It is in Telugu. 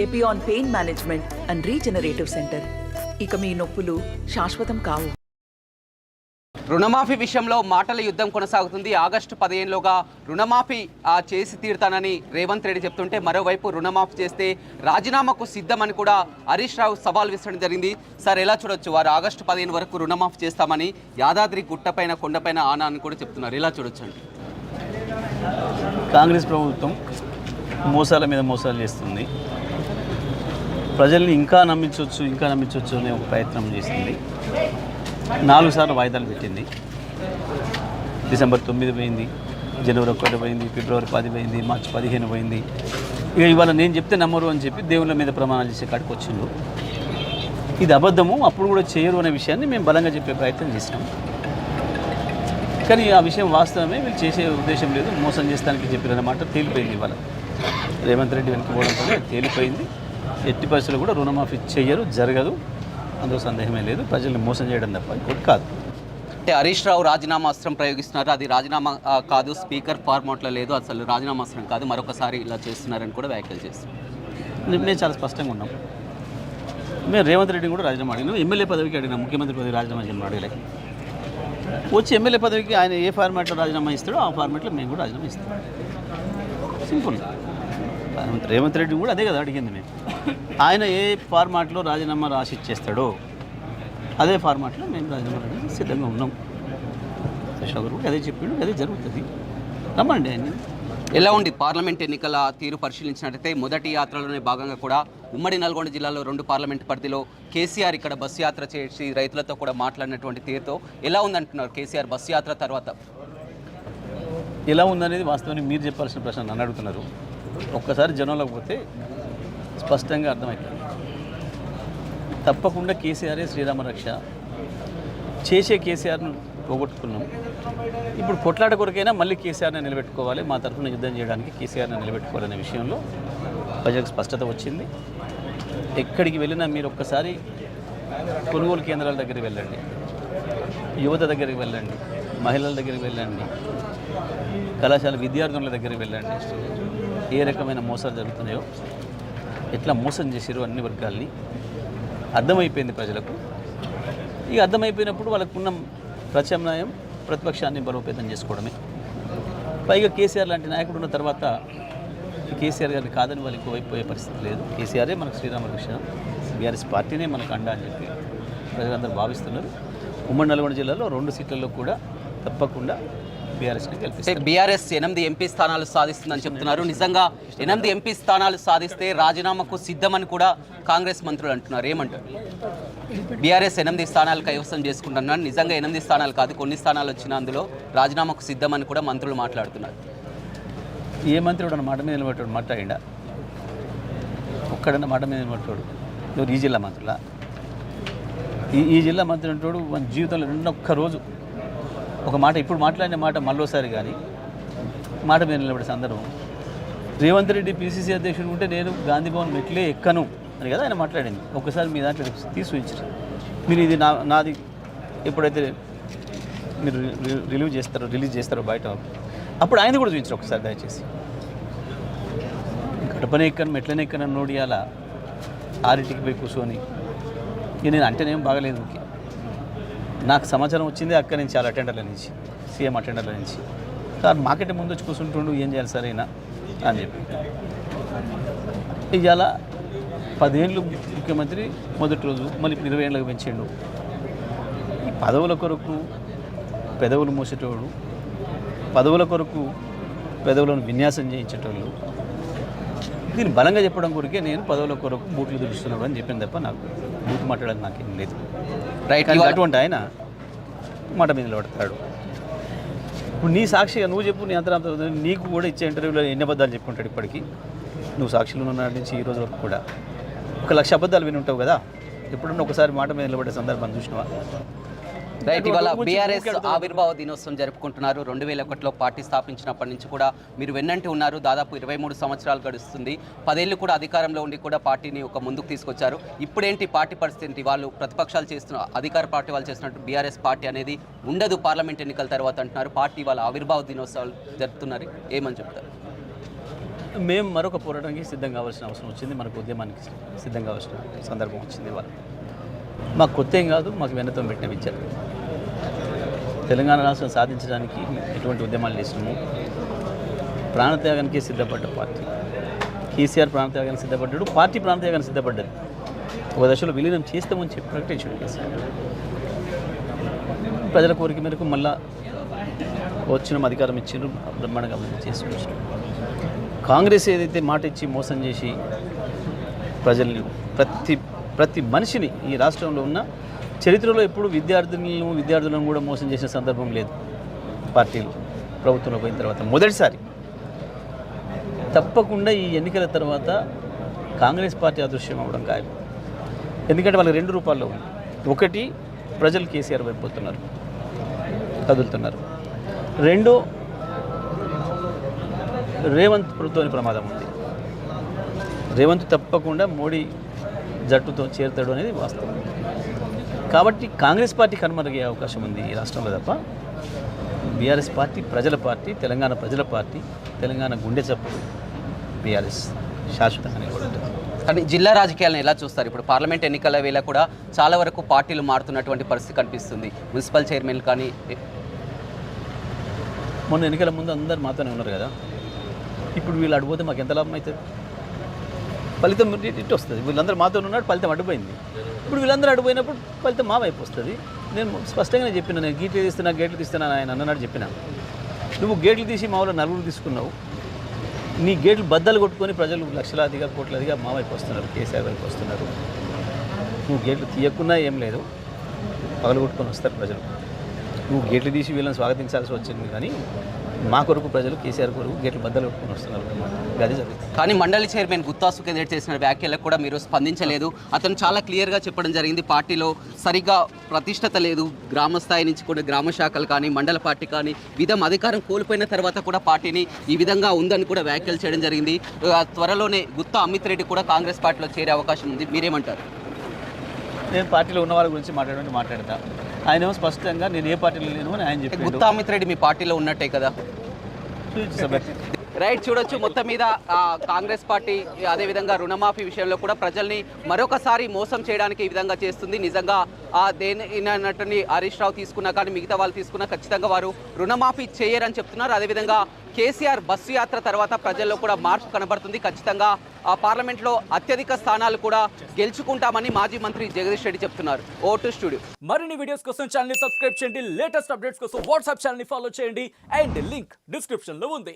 Epione pain management and regenerative centre. ఇక మీ నొప్పులు శాశ్వతం కావు. రుణమాఫీ విషయంలో మాటల యుద్ధం కొనసాగుతుంది. ఆగస్టు 15లోగా రుణమాఫీ చేసి తీరుతానని రేవంత్ రెడ్డి చెప్తుంటే, మరోవైపు రుణమాఫీ చేస్తే రాజీనామాకు సిద్ధమని కూడా హరీష్ రావు సవాల్ విసరడం జరిగింది. సార్, ఎలా చూడొచ్చు? వారు ఆగస్టు 15 వరకు రుణమాఫీ చేస్తామని యాదాద్రి గుట్టపైన కొండపైన ఆనా అని కూడా చెప్తున్నారు. ఎలా చూడొచ్చు అండి? కాంగ్రెస్ ప్రభుత్వం మోసాల మీద మోసాలు చేస్తుంది. ప్రజల్ని ఇంకా నమ్మించవచ్చు అనే ఒక ప్రయత్నం చేసింది. 4 సార్లు వాయిదాలు పెట్టింది. డిసెంబర్ 9 పోయింది, జనవరి 1 పోయింది, ఫిబ్రవరి 10 పోయింది, మార్చి 15 పోయింది. ఇక ఇవాళ నేను చెప్తే నమ్మరు అని చెప్పి దేవుళ్ళ మీద ప్రమాణాలు చేసే కాడికి వచ్చిండు. ఇది అబద్ధము, అప్పుడు కూడా చేయరు అనే విషయాన్ని మేము బలంగా చెప్పే ప్రయత్నం చేసినాం. కానీ ఆ విషయం వాస్తవమే, వీళ్ళు చేసే ఉద్దేశం లేదు, మోసం చేస్తానికి చెప్పారన్నమాట తేలిపోయింది. ఇవాళ రేవంత్ రెడ్డి వెనుకపోవడంతో తేలిపోయింది. ఎట్టి పరిస్థితుల్లో కూడా రుణమాఫీ చేయరు, జరగదు, అందులో సందేహమే లేదు. ప్రజల్ని మోసం చేయడం తప్ప ఇంకోటి కాదు. అంటే హరీష్ రావు రాజీనామా అస్త్రం ప్రయోగిస్తున్నారు. అది రాజీనామా కాదు, స్పీకర్ ఫార్మాట్లో లేదు, అసలు రాజీనామా అస్త్రం కాదు, మరొకసారి ఇలా చేస్తున్నారని కూడా వ్యాఖ్యలు చేస్తున్నారు. మేము చాలా స్పష్టంగా ఉన్నాం. మేము రేవంత్ రెడ్డి కూడా రాజీనామా అడిగినాం, ఎమ్మెల్యే పదవికి అడిగినాం, ముఖ్యమంత్రి పదవి రాజీనామా చేయడం అడగలే. వచ్చి ఎమ్మెల్యే పదవికి ఆయన ఏ ఫార్మాట్లో రాజీనామా ఇస్తాడో ఆ ఫార్మాట్లో మేము కూడా రాజీనామా ఇస్తాం. సింపుల్. రేవంత్ రెడ్డి కూడా అదే కదా అడిగింది. మేము ఆయన ఏ ఫార్మాట్లో రాజీనామా రాసి ఇచ్చేస్తాడో అదే ఫార్మాట్లో మేము రాజీనామా రాసి సిద్ధంగా ఉన్నాం. శేషాగర్ కూడా అదే చెప్పిండు, అదే జరుగుతుంది. రమ్మండి ఆయన. ఎలా ఉంది పార్లమెంట్ ఎన్నికల తీరు పరిశీలించినట్టయితే, మొదటి యాత్రలోనే భాగంగా కూడా ఉమ్మడి నల్గొండ జిల్లాలో 2 పార్లమెంట్ పరిధిలో కేసీఆర్ ఇక్కడ బస్సు యాత్ర చేసి రైతులతో కూడా మాట్లాడినటువంటి తీరుతో ఎలా ఉందంటున్నారు కేసీఆర్ బస్సు యాత్ర తర్వాత? ఎలా ఉందనేది వాస్తవానికి మీరు చెప్పాల్సిన ప్రశ్న నన్ను అడుగుతున్నారు. ఒక్కసారి జనంలోకి పోతే స్పష్టంగా అర్థమవుతుంది. తప్పకుండా కేసీఆరే శ్రీరామ రక్ష. చేసే కేసీఆర్ను పోగొట్టుకున్నాం. ఇప్పుడు కొట్లాట కొరకైనా మళ్ళీ కేసీఆర్ని నిలబెట్టుకోవాలి, మా తరఫున యుద్ధం చేయడానికి కేసీఆర్ని నిలబెట్టుకోవాలనే విషయంలో ప్రజలకు స్పష్టత వచ్చింది. ఎక్కడికి వెళ్ళినా మీరు ఒక్కసారి కొనుగోలు కేంద్రాల దగ్గరికి వెళ్ళండి, యువత దగ్గరికి వెళ్ళండి, మహిళల దగ్గరికి వెళ్ళండి, కళాశాల విద్యార్థుల దగ్గరికి వెళ్ళండి. ఏ రకమైన మోసాలు జరుగుతున్నాయో, ఎట్లా మోసం చేసారో అన్ని వర్గాల్ని అర్థమైపోయింది ప్రజలకు. ఇక అర్థమైపోయినప్పుడు వాళ్ళకున్న ప్రత్యామ్నాయం ప్రతిపక్షాన్ని బలోపేతం చేసుకోవడమే. పైగా కేసీఆర్ లాంటి నాయకుడు ఉన్న తర్వాత కేసీఆర్ గారిని కాదని వాళ్ళు ఎక్కువైపోయే పరిస్థితి లేదు. కేసీఆరే మనకు శ్రీరామ రక్ష, బీఆర్ఎస్ పార్టీనే మనకు అండ అని చెప్పి ప్రజలందరూ భావిస్తున్నారు. ఉమ్మడి నల్గొండ జిల్లాలో 2 సీట్లలో కూడా తప్పకుండా బీఆర్ఎస్ని గెలిపిస్తారు. బీఆర్ఎస్ 8 ఎంపీ స్థానాలు సాధిస్తుందని చెప్తున్నారు. నిజంగా 8 ఎంపీ స్థానాలు సాధిస్తే రాజీనామాకు సిద్ధమని కూడా కాంగ్రెస్ మంత్రులు అంటున్నారు. ఏమంటారు? బీఆర్ఎస్ 8 స్థానాలు కైవసం చేసుకుంటున్నారు. నిజంగా 8 స్థానాలు కాదు, కొన్ని స్థానాలు వచ్చిన అందులో రాజీనామాకు సిద్ధమని కూడా మంత్రులు మాట్లాడుతున్నారు. ఏ మంత్రుడు మాట మీద నిలబెట్టాడు? మాట్లాడిండా? ఒక్కడన్నా మాట మీద నిలబెట్టాడు? ఎవరు? ఈ జిల్లా మంత్రులా? ఈ జిల్లా మంత్రి అంటాడు మన జీవితంలో ఒక్కరోజు ఒక మాట, ఇప్పుడు మాట్లాడిన మాట మళ్ళోసారి కానీ మాట మీద నిలబడే సందర్భం. రేవంత్ రెడ్డి పిసిసి అధ్యక్షుడు ఉంటే నేను గాంధీ భవన్ మెట్లే ఎక్కను అని కదా ఆయన మాట్లాడింది. ఒకసారి మీ దాంట్లో తీసుకొచ్చారు. మీరు ఇది నాది ఎప్పుడైతే మీరు రిలీజ్ చేస్తారో బయట, అప్పుడు ఆయన కూడా చూపించారు ఒకసారి దయచేసి. గడపనే ఎక్కను మెట్లనే ఎక్కను నోడియాల 6ంటికి పోయి కూర్చొని నేను అంటేనేం బాగలేదు. ముఖ్యం నాకు సమాచారం వచ్చింది అక్కడి నుంచి, చాలా అటెండర్ల నుంచి, సీఎం అటెండర్ల నుంచి. సార్ మాకంటే ముందు వచ్చి కూర్చుంటుండు, ఏం చేయాలి సరైనా అని చెప్పి. ఇవాళ 10 ఏళ్ళు ముఖ్యమంత్రి, మొదటి రోజు మళ్ళీ 20 ఏళ్ళకి పెంచిండు. ఈ పదవుల కొరకు పెదవులు మోసేటోడు, పదవుల కొరకు పెదవులను విన్యాసం చేయించేటోళ్ళు. దీన్ని బలంగా చెప్పడం కొరకే నేను పదవుల కొరకు బూట్లు దుడుస్తున్నాడు అని చెప్పాను తప్ప నాకు బూట్ మాట్లాడాలని నాకేం లేదు. రైట్. అటువంటి ఆయన మాట మీద నిలబడతాడు. ఇప్పుడు నీ సాక్షిగా నువ్వు చెప్పు, నీ అంతరాంత నీకు కూడా ఇచ్చే ఇంటర్వ్యూలో ఎన్ని అబద్ధాలు చెప్పుకుంటాడు ఇప్పటికీ. నువ్వు సాక్షులు ఉన్న నుంచి ఈ రోజు వరకు కూడా 1,00,000 అబద్ధాలు విని ఉంటావు కదా. ఎప్పుడన్నా ఒకసారి మాట మీద నిలబడే సందర్భాన్ని చూసినావా? రైట్. ఇవాళ బీఆర్ఎస్ ఆవిర్భావ దినోత్సవం జరుపుకుంటున్నారు. 2001లో పార్టీ స్థాపించినప్పటి నుంచి కూడా మీరు వెన్నంటి ఉన్నారు. దాదాపు 23 సంవత్సరాలు గడుస్తుంది. 10 ఏళ్ళు కూడా అధికారంలో ఉండి కూడా పార్టీని ఒక ముందుకు తీసుకొచ్చారు. ఇప్పుడేంటి పార్టీ పరిస్థితి? వాళ్ళు ప్రతిపక్షాలు చేస్తున్న, అధికార పార్టీ వాళ్ళు చేస్తున్నట్టు బీఆర్ఎస్ పార్టీ అనేది ఉండదు పార్లమెంట్ ఎన్నికల తర్వాత అంటున్నారు. పార్టీ వాళ్ళ ఆవిర్భావ దినోత్సవాలు జరుపుతున్నారు. ఏమని చెప్తారు? మేము మరొక పోరాటానికి సిద్ధం కావాల్సిన అవసరం వచ్చింది, మనకు ఉద్యమానికి సిద్ధం కావాల్సిన సందర్భం వచ్చింది. వాళ్ళు మాకు కొత్త ఏం కాదు, మాకు వెన్నతో పెట్టిన విద్య. తెలంగాణ రాష్ట్రం సాధించడానికి ఎటువంటి ఉద్యమాలు చేసినాము, ప్రాణత్యాగానికి సిద్ధపడ్డ పార్టీ. కేసీఆర్ ప్రాణత్యాగానికి సిద్ధపడ్డాడు, పార్టీ ప్రాణత్యాగానికి సిద్ధపడ్డది. ఒక దశలో విలీనం చేస్తామని చెప్పి ప్రకటించాడు కేసీఆర్. ప్రజల కోరిక మేరకు మళ్ళా వచ్చిన అధికారం ఇచ్చిండ్రు, బ్రహ్మాండంగా అభివృద్ధి చేసుకొచ్చారు. కాంగ్రెస్ ఏదైతే మాట ఇచ్చి మోసం చేసి ప్రజల్ని ప్రతి మనిషిని ఈ రాష్ట్రంలో ఉన్న చరిత్రలో ఎప్పుడు విద్యార్థులను కూడా మోసం చేసిన సందర్భం లేదు. పార్టీలు ప్రభుత్వంలో పోయిన తర్వాత మొదటిసారి తప్పకుండా ఈ ఎన్నికల తర్వాత కాంగ్రెస్ పార్టీ అదృశ్యం అవ్వడం ఖాయం. ఎందుకంటే వాళ్ళకి 2 రూపాల్లో ఉంది. ఒకటి, ప్రజలు కేసీఆర్ వైపు పోతున్నారు, కదులుతున్నారు. 2, రేవంత్ ప్రభుత్వానికి ప్రమాదం ఉంది. రేవంత్ తప్పకుండా మోడీ జట్టుతో చేరుతాడు అనేది వాస్తవం. కాబట్టి కాంగ్రెస్ పార్టీ కనుమరుగే అవకాశం ఉంది ఈ రాష్ట్రంలో తప్ప బీఆర్ఎస్ పార్టీ ప్రజల పార్టీ, తెలంగాణ ప్రజల పార్టీ, తెలంగాణ గుండె చప్పుడు బీఆర్ఎస్ శాశ్వతంగా నిలబడుతుంది. కానీ జిల్లా రాజకీయాలను ఎలా చూస్తారు? ఇప్పుడు పార్లమెంట్ ఎన్నికల వేళ కూడా చాలా వరకు పార్టీలు మారుతున్నటువంటి పరిస్థితి కనిపిస్తుంది. మున్సిపల్ చైర్మన్ కానీ మొన్న ఎన్నికల ముందు అందరు మాతోనే ఉన్నారు కదా, ఇప్పుడు వీళ్ళు అడిగిపోతే మాకు ఎంత లాభం అవుతుంది? ఫలితం ఇటు వస్తుంది. వీళ్ళందరూ మాతో ఉన్నాడు, ఫలితం అడ్డుపోయింది. ఇప్పుడు వీళ్ళందరూ అడ్డుపోయినప్పుడు ఫలితం మా వైపు వస్తుంది. నేను స్పష్టంగానే చెప్పిన, నేను గేట్లు తీస్తున్నా ఆయన అన్ననాడు చెప్పిన. నువ్వు గేట్లు తీసి మా వాళ్ళు 4 తీసుకున్నావు, నీ గేట్లు బద్దలు కొట్టుకొని ప్రజలు లక్షలాదిగా కోట్లాదిగా మా వైపు వస్తున్నారు, కేసీఆర్ వైపు వస్తున్నారు. నువ్వు గేట్లు తీయకున్నా ఏం లేదు, పగలు కొట్టుకొని వస్తారు ప్రజలు. నువ్వు గేట్లు తీసి వీళ్ళని స్వాగతించాల్సి వచ్చింది, కానీ మా కొరకు ప్రజలు కేసీఆర్ కొరకు గేట్లు బద్దలు కొట్టుకొని వస్తున్నారు. అది జరుగుతుంది. కానీ మండలి చైర్మన్ గుత్తా సుఖేందర్ చేసిన వ్యాఖ్యలకు కూడా మీరు స్పందించలేదు. అతను చాలా క్లియర్గా చెప్పడం జరిగింది, పార్టీలో సరిగ్గా ప్రతిష్టత లేదు. గ్రామ స్థాయి నుంచి కూడా గ్రామ శాఖలు కానీ మండల పార్టీ కానీ అధికారం కోల్పోయిన తర్వాత కూడా పార్టీని ఈ విధంగా ఉందని కూడా వ్యాఖ్యలు చేయడం జరిగింది. త్వరలోనే గుత్తా అమిత్ రెడ్డి కూడా కాంగ్రెస్ పార్టీలో చేరే అవకాశం ఉంది. మీరేమంటారు? నేను పార్టీలో ఉన్న వాళ్ళ గురించి మాట్లాడతా. ఆయన ఏమో స్పష్టంగా నేను ఏ పార్టీలో లేను అని ఆయన చెప్పి. గుత్తా అమిత్ రెడ్డి మీ పార్టీలో ఉన్నట్టే కదా? రైట్, చూడొచ్చు. మొత్తం మీద కాంగ్రెస్ పార్టీ అదేవిధంగా రుణమాఫీ విషయంలో కూడా ప్రజల్ని మరొకసారి మోసం చేయడానికి ఈ విధంగా చేస్తుంది. నిజంగా దేనినట్టుని హరీష్ రావు తీసుకున్నా కానీ మిగతా వాళ్ళు తీసుకున్నా ఖచ్చితంగా వారు రుణమాఫీ చేయరని చెప్తున్నారు. అదేవిధంగా కేసీఆర్ బస్సు యాత్ర తర్వాత ప్రజల్లో కూడా మార్పు కనబడుతుంది. ఖచ్చితంగా పార్లమెంట్లో అత్యధిక స్థానాలు కూడా గెలుచుకుంటామని మాజీ మంత్రి జగదీష్ రెడ్డి చెప్తున్నారు. Vote studio. మరిన్ని వీడియోస్ కోసం ఛానల్ ని సబ్స్క్రైబ్ చేయండి, లేటెస్ట్ అప్డేట్స్ కోసం వాట్సాప్ ఛానల్ ని ఫాలో చేయండి, అండ్ లింక్ డిస్క్రిప్షన్ లో ఉంది.